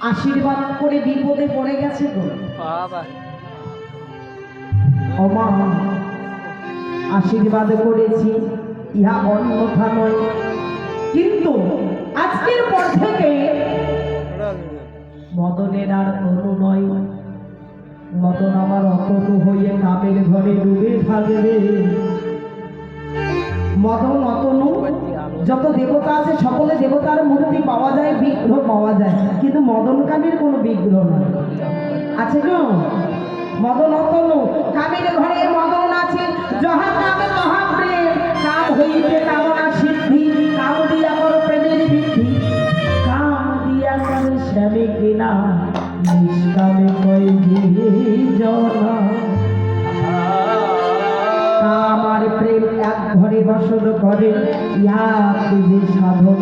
আশীর্বাদ করে বিপদে পড়ে গেছে গো ওমা, আশীর্বাদ করেছি ইহা অন্যথা নয়, কিন্তু আজকের পর থেকে মদনের আর তনু নয়, মদন আমার অতনু হয়ে কামের ঘরে ডুবে থাকবে। মদন অতনু যত দেবতা আছে সকলে দেবতার মূর্তি পাওয়া যায়, বিগ্রহ পাওয়া যায়, কিন্তু মদন কামের কোনো বিগ্রহ নয়। আছে গো মদন অতনু কামের ঘরে মদন আছে, যাহা কামে তাহা প্রেম, কাম হইতে কামনা সিদ্ধি, কাম দিয়া কর প্রেমের বৃদ্ধি, কাম দিয়া কর স্বামী কিনা, নিষ্কামে কই জনা। আমার প্রেম এক ঘরে বসত করে, ইহা যে সাধক